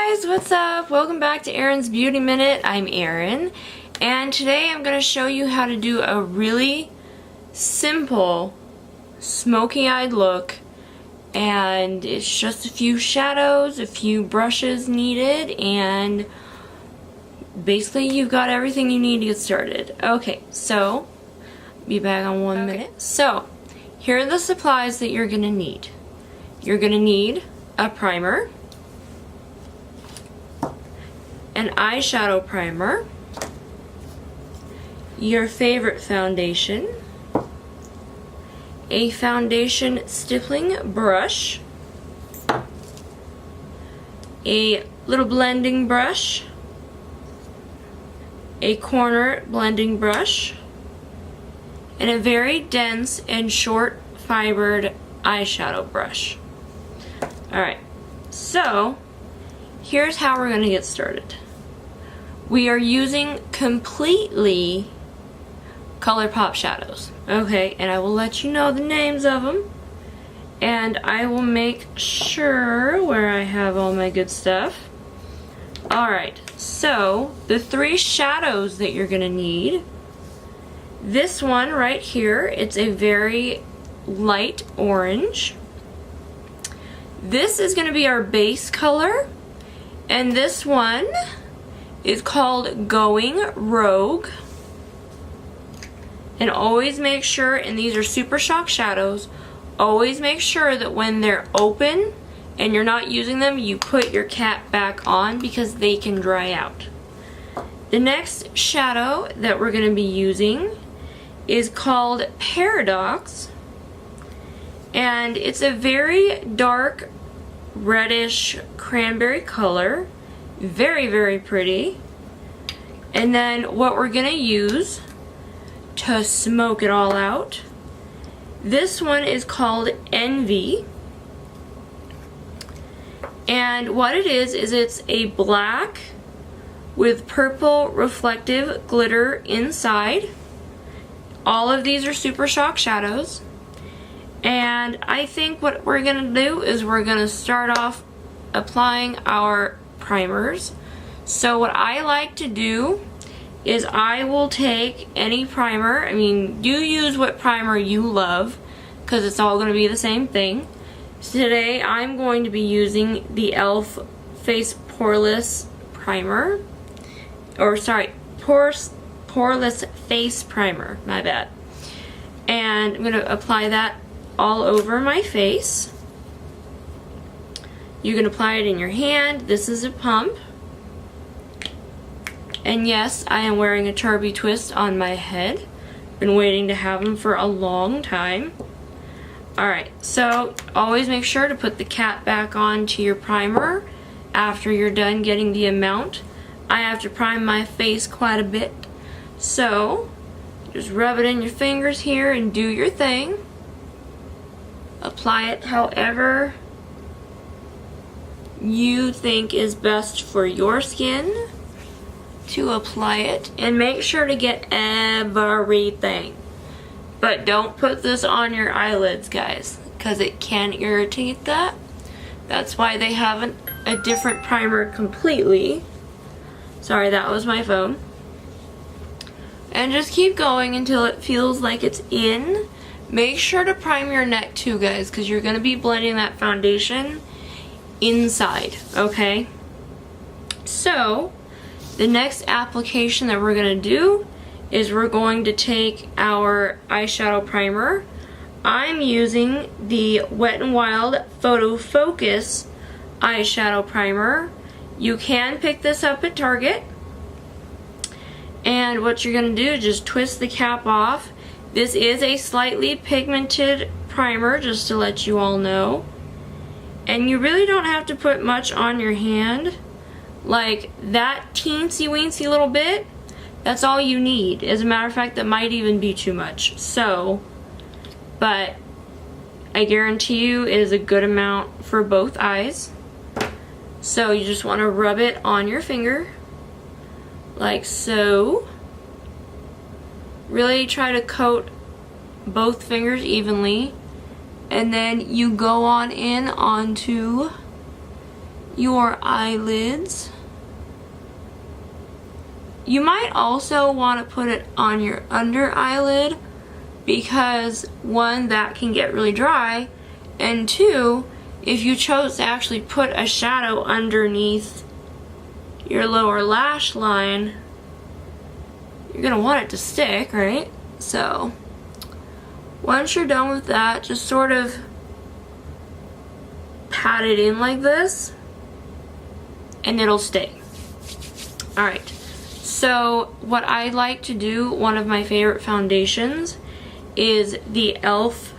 guys, what's up? Welcome back to Erin's Beauty Minute. I'm Erin, and today I'm going to show you how to do a really simple smoky-eyed look, and it's just a few shadows, a few brushes needed, and basically you've got everything you need to get started. Okay, so be back on 1 minute. So here are the supplies that you're going to need. You're going to need a primer, an eyeshadow primer, your favorite foundation, a foundation stippling brush, a little blending brush, a corner blending brush, and a very dense and short fibered eyeshadow brush. Alright, so here's how we're going to get started. We are using completely ColourPop shadows, okay, and I will let you know the names of them, and I will make sure where I have all my good stuff. Alright, so the three shadows that you're going to need, this one right here, it's a very light orange. This is going to be our base color, and this one is called Going Rogue. And always make sure, and these are Super Shock shadows, always make sure that when they're open and you're not using them, you put your cap back on because they can dry out. The next shadow that we're going to be using is called Paradox, and it's a very dark reddish cranberry color, very pretty. And then what we're gonna use to smoke it all out, this one is called Envy, and what it is it's a black with purple reflective glitter inside. All of these are Super Shock shadows. And I think what we're going to do is we're going to start off applying our primers. So what I like to do is I will take any primer. I mean, you use what primer you love because it's all going to be the same thing. So today I'm going to be using the e.l.f. Face Poreless Primer. Or sorry, Poreless Face Primer. My bad. And I'm going to apply that all over my face. You can apply it in your hand. This is a pump. And yes, I am wearing a Charby twist on my head. Been waiting to have them for a long time. Alright, so always make sure to put the cap back onto your primer after you're done getting the amount. I have to prime my face quite a bit. So just rub it in your fingers here and do your thing. Apply it however you think is best for your skin to apply it, and make sure to get everything. But don't put this on your eyelids, guys, because it can irritate that. That's why they have a different primer completely. Sorry, that was my phone. And just keep going until it feels like it's in. Make sure to prime your neck too, guys, because you're going to be blending that foundation inside, okay? So, the next application that we're going to do is we're going to take our eyeshadow primer. I'm using the Wet n Wild PhotoFocus eyeshadow primer. You can pick this up at Target. And what you're going to do is just twist the cap off. This is a slightly pigmented primer, just to let you all know. And you really don't have to put much on your hand. Like that teensy weensy little bit, that's all you need. As a matter of fact, that might even be too much. So, but I guarantee you it is a good amount for both eyes. So you just want to rub it on your finger, like so. Really try to coat both fingers evenly, and then you go on in onto your eyelids. You might also want to put it on your under eyelid because one, that can get really dry, and two, if you chose to actually put a shadow underneath your lower lash line, you're gonna want it to stick, right? So once you're done with that, just sort of pat it in like this and it'll stay. Alright, so what I like to do, one of my favorite foundations, is the e.l.f.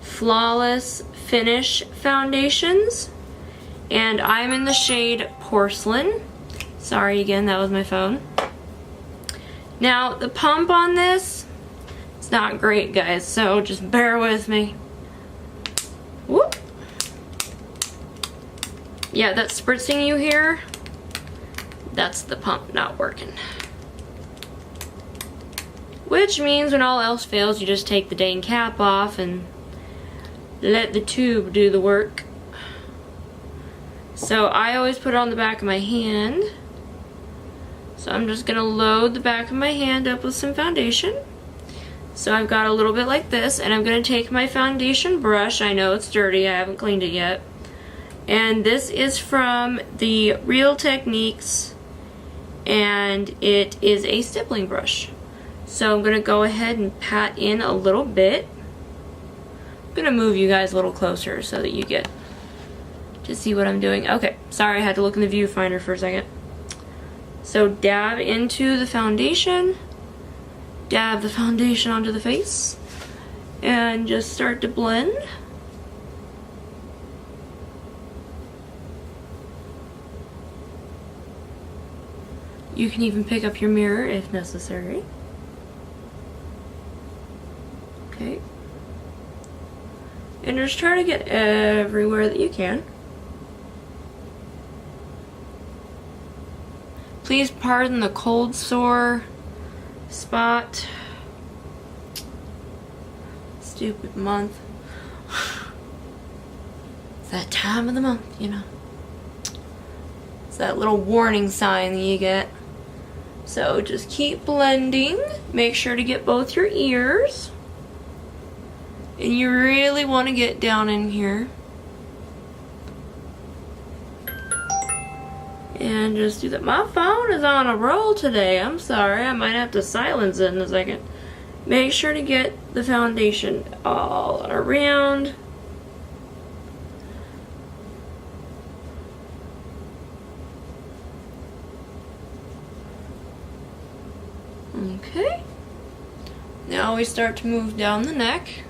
Flawless Finish foundations, and I'm in the shade Porcelain. Sorry again, that was my phone. Now the pump on this, it's not great guys, so just bear with me. Whoop. Yeah, that spritzing you hear, that's the pump not working. Which means when all else fails, you just take the dang cap off and let the tube do the work. So I always put it on the back of my hand. So I'm just gonna load the back of my hand up with some foundation. So I've got a little bit like this, and I'm gonna take my foundation brush. I know it's dirty, I haven't cleaned it yet. And this is from the Real Techniques, and it is a stippling brush. So I'm gonna go ahead and pat in a little bit. I'm gonna move you guys a little closer so that you get to see what I'm doing. Okay, sorry, I had to look in the viewfinder for a second. So dab into the foundation, dab the foundation onto the face, and just start to blend. You can even pick up your mirror if necessary. Okay. And just try to get everywhere that you can. Please pardon the cold sore spot. Stupid month. It's that time of the month, you know. It's that little warning sign that you get. So just keep blending. Make sure to get both your ears. And you really want to get down in here. And just do that. My phone is on a roll today. I'm sorry. I might have to silence it in a second. Make sure to get the foundation all around. Okay. Now we start to move down the neck,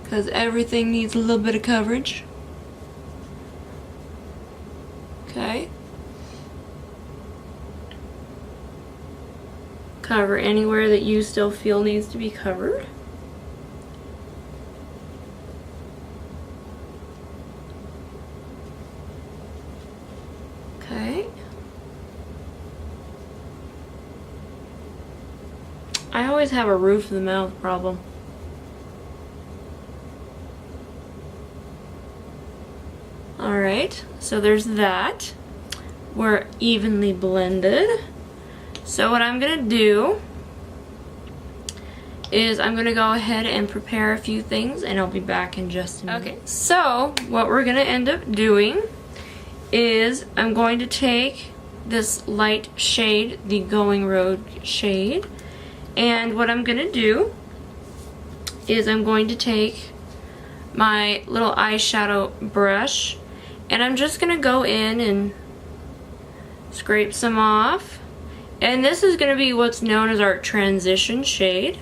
because everything needs a little bit of coverage. Okay. Cover anywhere that you still feel needs to be covered. Okay. I always have a roof of the mouth problem. Alright, so there's that. We're evenly blended. So what I'm going to do is I'm going to go ahead and prepare a few things, and I'll be back in just a minute. Okay, so what we're going to end up doing is I'm going to take this light shade, the Going Road shade, and what I'm going to do is I'm going to take my little eyeshadow brush, and I'm just going to go in and scrape some off. And this is going to be what's known as our transition shade.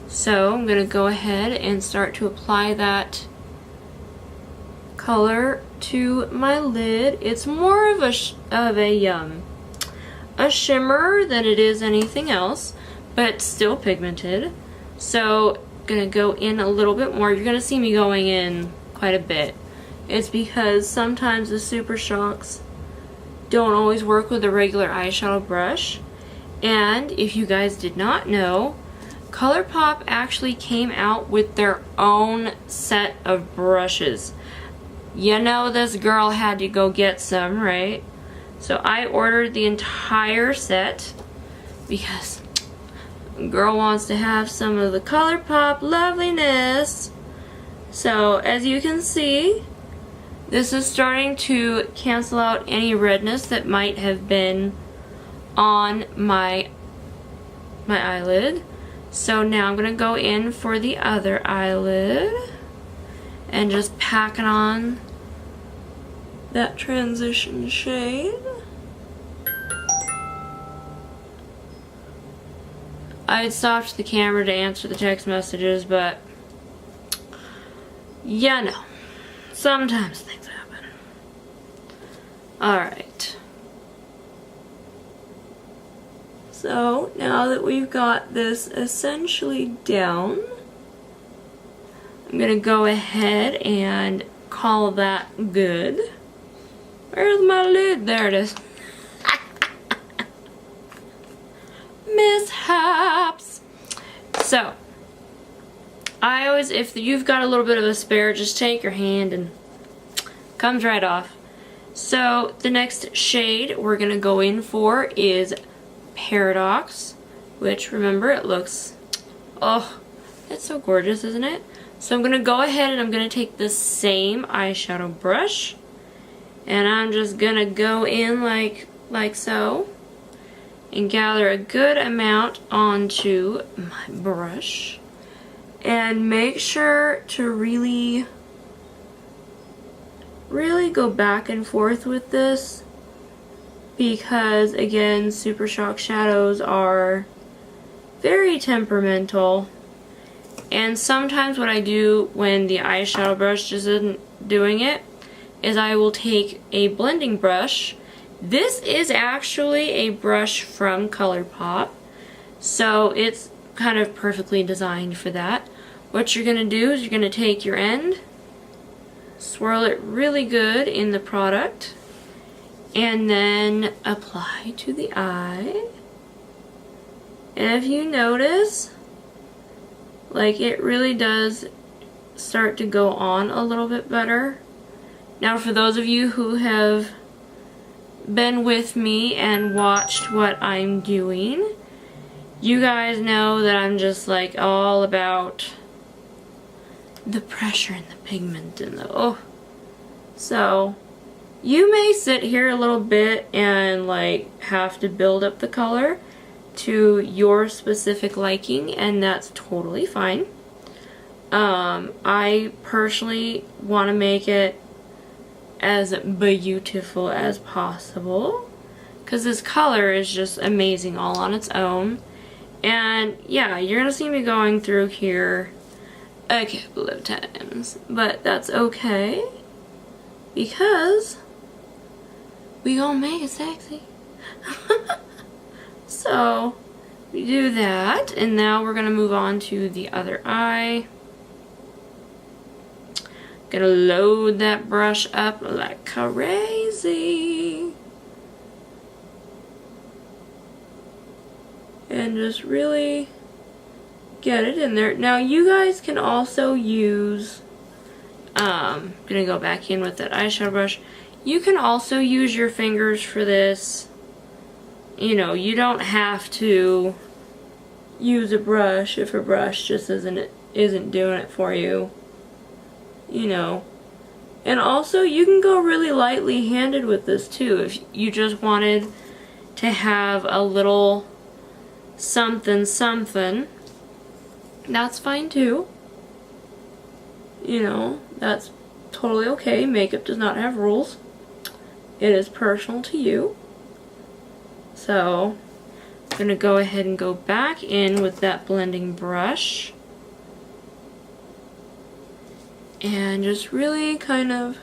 So I'm going to go ahead and start to apply that color to my lid. It's more of a shimmer than it is anything else, but still pigmented. So I'm going to go in a little bit more. You're going to see me going in quite a bit. It's because sometimes the Super Shocks don't always work with a regular eyeshadow brush. And if you guys did not know, ColourPop actually came out with their own set of brushes. You know this girl had to go get some, right? So I ordered the entire set because girl wants to have some of the ColourPop loveliness. So as you can see, this is starting to cancel out any redness that might have been on my eyelid. So now I'm going to go in for the other eyelid and just pack it on that transition shade. I had stopped the camera to answer the text messages, but yeah, no. Sometimes things happen. Alright. So, now that we've got this essentially down, I'm going to go ahead and call that good. Where's my lid? There it is. Mishaps. So, I always, if you've got a little bit of a spare, just take your hand and comes right off. So, the next shade we're going to go in for is Paradox, which, remember, it looks, oh, it's so gorgeous, isn't it? So I'm going to go ahead and I'm going to take this same eyeshadow brush and I'm just going to go in like so and gather a good amount onto my brush and make sure to really go back and forth with this, because again, Super Shock shadows are very temperamental, and sometimes what I do when the eyeshadow brush just isn't doing it is I will take a blending brush. This is actually a brush from ColourPop, so it's kind of perfectly designed for that. What you're going to do is you're going to take your end, swirl it really good in the product, and then apply to the eye. And if you notice, like, it really does start to go on a little bit better. Now, for those of you who have been with me and watched what I'm doing, you guys know that I'm just like all about the pressure and the pigment and the, oh. So you may sit here a little bit and like have to build up the color to your specific liking, and that's totally fine. I personally want to make it as beautiful as possible because this color is just amazing all on its own. And yeah, you're gonna see me going through here a couple of times, but that's okay because we gonna make it sexy. So we do that, and now we're gonna move on to the other eye. Gonna load that brush up like crazy and just really get it in there. Now you guys can also use, gonna go back in with that eyeshadow brush. You can also use your fingers for this. You know, you don't have to use a brush if a brush just isn't doing it for you. You know. And also you can go really lightly handed with this too if you just wanted to have a little something something. That's fine too. You know, that's totally okay. Makeup does not have rules. It is personal to you. So, I'm going to go ahead and go back in with that blending brush. And just really kind of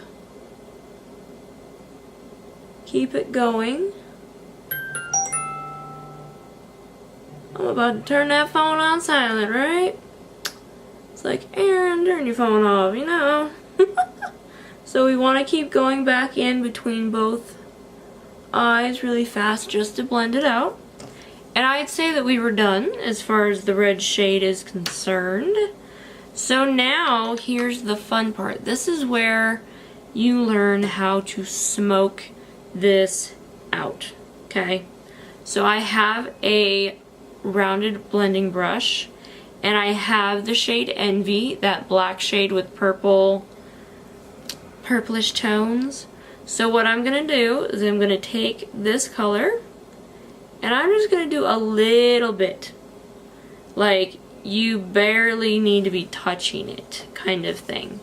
keep it going. I'm about to turn that phone on silent, right? It's like, Aaron, turn your phone off, you know. So we want to keep going back in between both eyes really fast just to blend it out. And I'd say that we were done as far as the red shade is concerned. So now, here's the fun part. This is where you learn how to smoke this out, okay? So I have a rounded blending brush, and I have the shade Envy, that black shade with purplish tones. So what I'm gonna do is I'm gonna take this color, and I'm just gonna do a little bit. Like, you barely need to be touching it, kind of thing.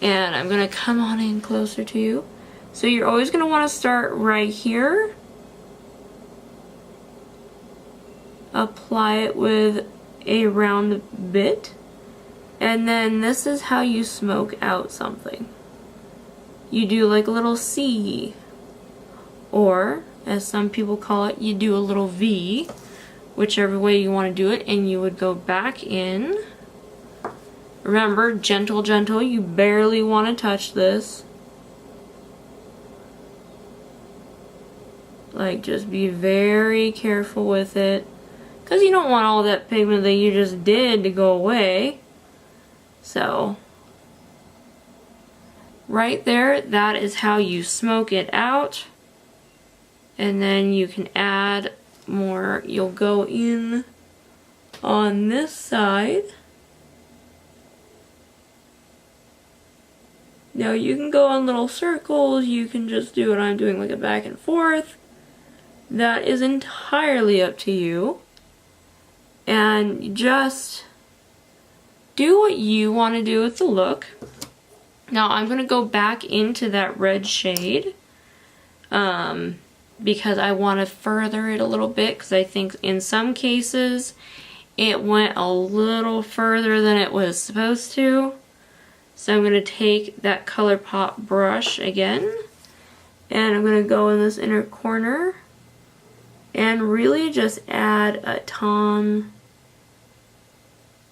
And I'm gonna come on in closer to you. So you're always gonna wanna start right here. Apply it with a round bit. And then this is how you smoke out something. You do like a little C. Or, as some people call it, you do a little V. Whichever way you want to do it, and you would go back in. Remember, gentle, gentle, you barely want to touch this. Like, just be very careful with it, because you don't want all that pigment that you just did to go away. So, right there, that is how you smoke it out. And then you can add more. You'll go in on this side. Now you can go on little circles, you can just do what I'm doing, like a back and forth. That is entirely up to you. And just do what you want to do with the look. Now I'm going to go back into that red shade. Because I want to further it a little bit, because I think in some cases it went a little further than it was supposed to. So I'm going to take that ColourPop brush again, and I'm going to go in this inner corner and really just add a ton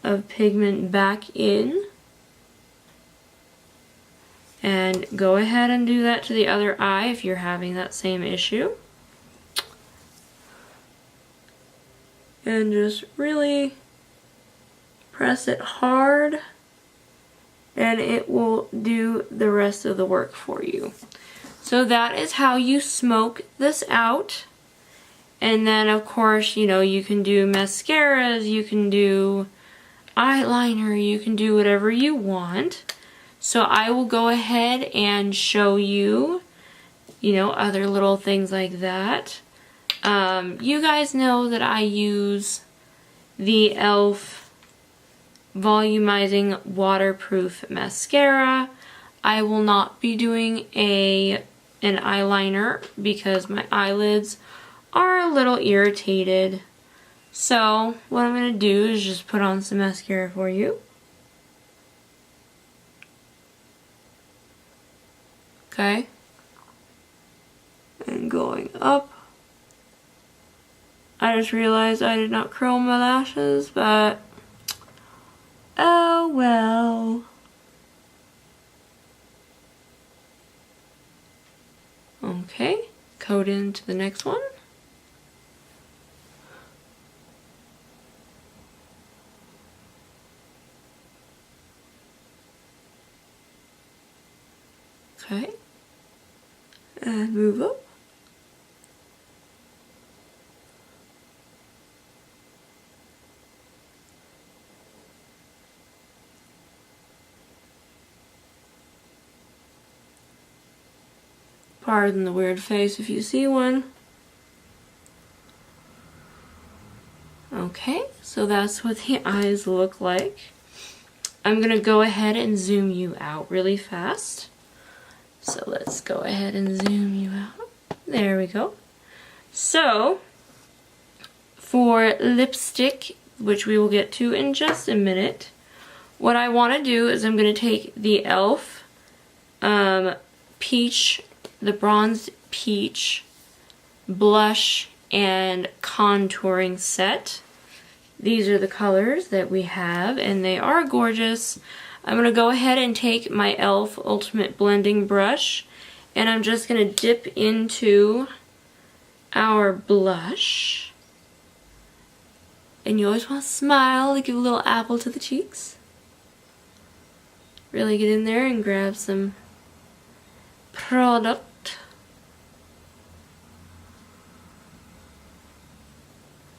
of pigment back in. And go ahead and do that to the other eye if you're having that same issue. And just really press it hard, and it will do the rest of the work for you. So that is how you smoke this out. And then of course, you know, you can do mascaras, you can do eyeliner, you can do whatever you want. So I will go ahead and show you, you know, other little things like that. You guys know that I use the e.l.f. Volumizing Waterproof Mascara. I will not be doing an eyeliner because my eyelids are a little irritated. So what I'm going to do is just put on some mascara for you. Okay, and going up. I just realized I did not curl my lashes, but oh well. Okay, coat into the next one. Okay, and move up. Pardon the weird face if you see one. Okay, so that's what the eyes look like. I'm gonna go ahead and zoom you out really fast. So let's go ahead and zoom you out. There we go. So, for lipstick, which we will get to in just a minute, what I want to do is I'm going to take the e.l.f. Peach, the Bronzed Peach blush and contouring set. These are the colors that we have, and they are gorgeous. I'm going to go ahead and take my e.l.f. Ultimate Blending Brush, and I'm just going to dip into our blush. And you always want to smile to give a little apple to the cheeks. Really get in there and grab some product.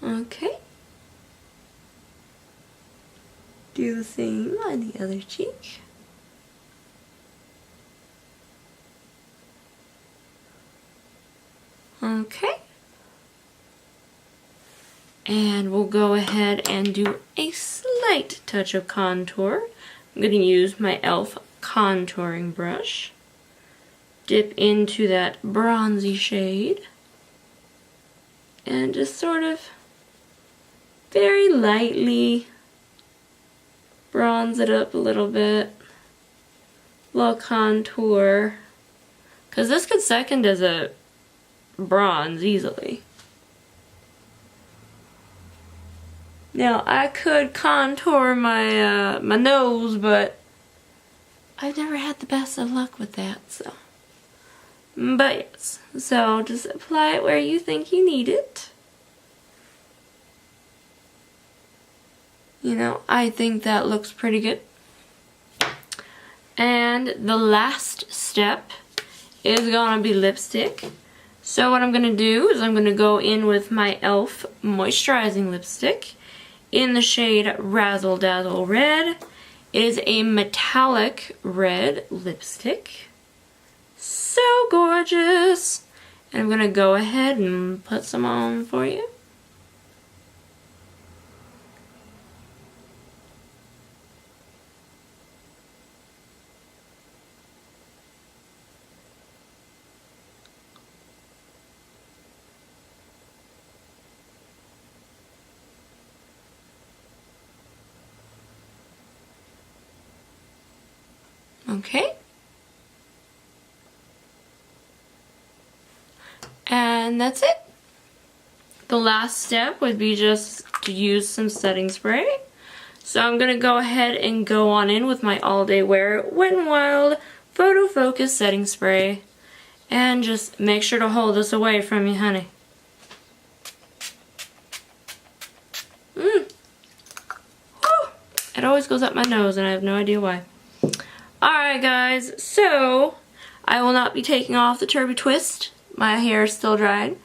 Okay. Do the same on the other cheek. Okay. And we'll go ahead and do a slight touch of contour. I'm going to use my e.l.f. contouring brush. Dip into that bronzy shade. And just sort of very lightly bronze it up a little bit. Little contour. Because this could second as a bronze easily. Now I could contour my my nose, but I've never had the best of luck with that, so. But yes, so just apply it where you think you need it. You know, I think that looks pretty good. And the last step is gonna be lipstick. So what I'm gonna do is I'm gonna go in with my e.l.f. moisturizing lipstick in the shade Razzle Dazzle Red. It is a metallic red lipstick. So gorgeous. And I'm gonna go ahead and put some on for you. Okay. And that's it. The last step would be just to use some setting spray. So I'm going to go ahead and go on in with my All Day Wear Wet n Wild PhotoFocus setting spray. And just make sure to hold this away from you, honey. It always goes up my nose and I have no idea why. Alright guys, so I will not be taking off the Turby Twist. My hair is still dried.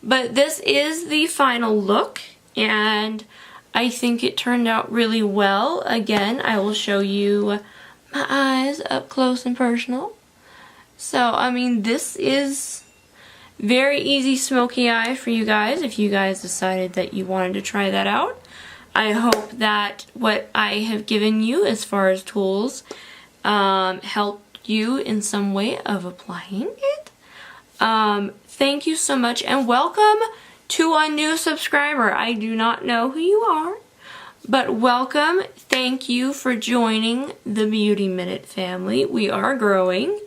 But this is the final look and I think it turned out really well. Again, I will show you my eyes up close and personal. So, I mean, this is very easy smoky eye for you guys if you guys decided that you wanted to try that out. I hope that what I have given you as far as tools helped you in some way of applying it. Thank you so much and welcome to a new subscriber. I do not know who you are, but welcome. Thank you for joining the Beauty Minute family. We are growing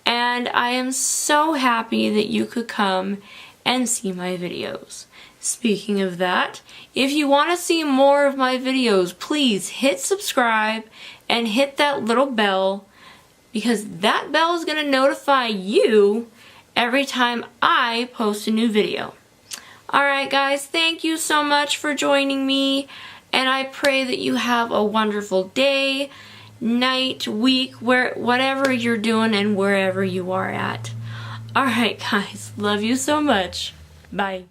and I am so happy that you could come and see my videos. Speaking of that, if you want to see more of my videos, please hit subscribe and hit that little bell because that bell is going to notify you every time I post a new video. Alright guys, thank you so much for joining me and I pray that you have a wonderful day, night, week, whatever you're doing and wherever you are at. Alright guys, love you so much. Bye.